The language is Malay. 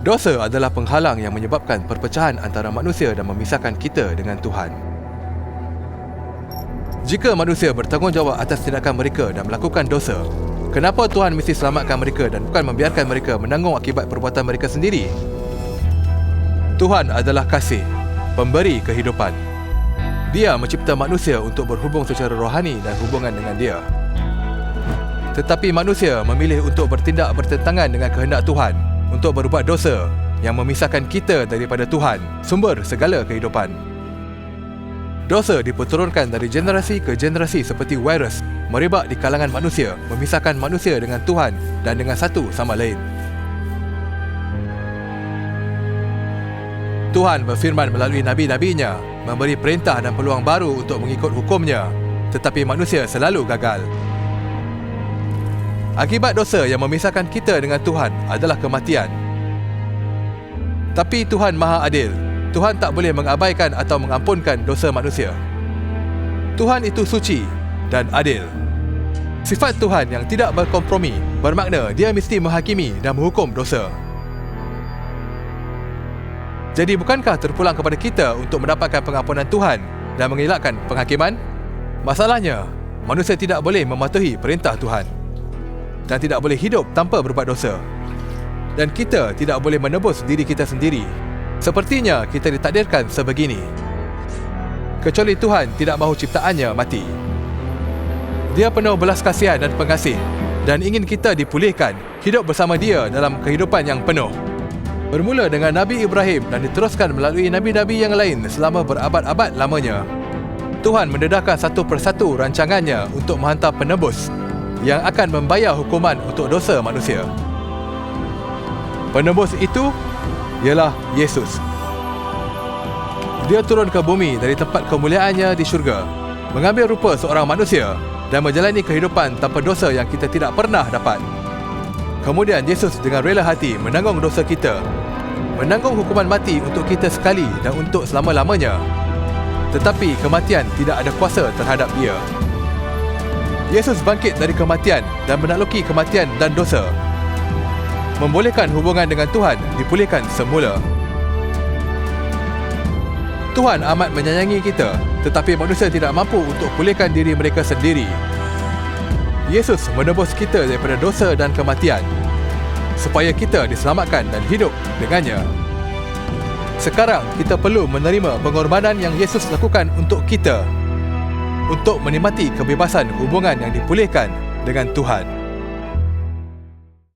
Dosa adalah penghalang yang menyebabkan perpecahan antara manusia dan memisahkan kita dengan Tuhan. Jika manusia bertanggungjawab atas tindakan mereka dan melakukan dosa, kenapa Tuhan mesti selamatkan mereka dan bukan membiarkan mereka menanggung akibat perbuatan mereka sendiri? Tuhan adalah kasih, pemberi kehidupan. Dia mencipta manusia untuk berhubung secara rohani dan hubungan dengan Dia. Tetapi manusia memilih untuk bertindak bertentangan dengan kehendak Tuhan, untuk berbuat dosa yang memisahkan kita daripada Tuhan, sumber segala kehidupan. Dosa diperturunkan dari generasi ke generasi seperti virus, merebak di kalangan manusia, memisahkan manusia dengan Tuhan dan dengan satu sama lain. Tuhan berfirman melalui nabi-nabinya, memberi perintah dan peluang baru untuk mengikut hukumnya, tetapi manusia selalu gagal. Akibat dosa yang memisahkan kita dengan Tuhan adalah kematian. Tapi Tuhan Maha Adil. Tuhan tak boleh mengabaikan atau mengampunkan dosa manusia. Tuhan itu suci dan adil. Sifat Tuhan yang tidak berkompromi bermakna Dia mesti menghakimi dan menghukum dosa. Jadi bukankah terpulang kepada kita untuk mendapatkan pengampunan Tuhan dan mengelakkan penghakiman? Masalahnya, manusia tidak boleh mematuhi perintah Tuhan dan tidak boleh hidup tanpa berbuat dosa. Dan kita tidak boleh menebus diri kita sendiri. Sepertinya kita ditakdirkan sebegini. Kecuali Tuhan tidak mahu ciptaannya mati. Dia penuh belas kasihan dan pengasih dan ingin kita dipulihkan, hidup bersama Dia dalam kehidupan yang penuh. Bermula dengan Nabi Ibrahim dan diteruskan melalui nabi-nabi yang lain selama berabad-abad lamanya. Tuhan mendedahkan satu persatu rancangannya untuk menghantar penebus yang akan membayar hukuman untuk dosa manusia. Penebus itu ialah Yesus. Dia turun ke bumi dari tempat kemuliaannya di syurga, mengambil rupa seorang manusia dan menjalani kehidupan tanpa dosa yang kita tidak pernah dapat. Kemudian Yesus dengan rela hati menanggung dosa kita, menanggung hukuman mati untuk kita sekali dan untuk selama-lamanya. Tetapi kematian tidak ada kuasa terhadap Dia. Yesus bangkit dari kematian dan menakluki kematian dan dosa, membolehkan hubungan dengan Tuhan dipulihkan semula. Tuhan amat menyayangi kita, tetapi manusia tidak mampu untuk pulihkan diri mereka sendiri. Yesus menebus kita daripada dosa dan kematian, supaya kita diselamatkan dan hidup dengannya. Sekarang kita perlu menerima pengorbanan yang Yesus lakukan untuk kita, untuk menikmati kebebasan hubungan yang dipulihkan dengan Tuhan.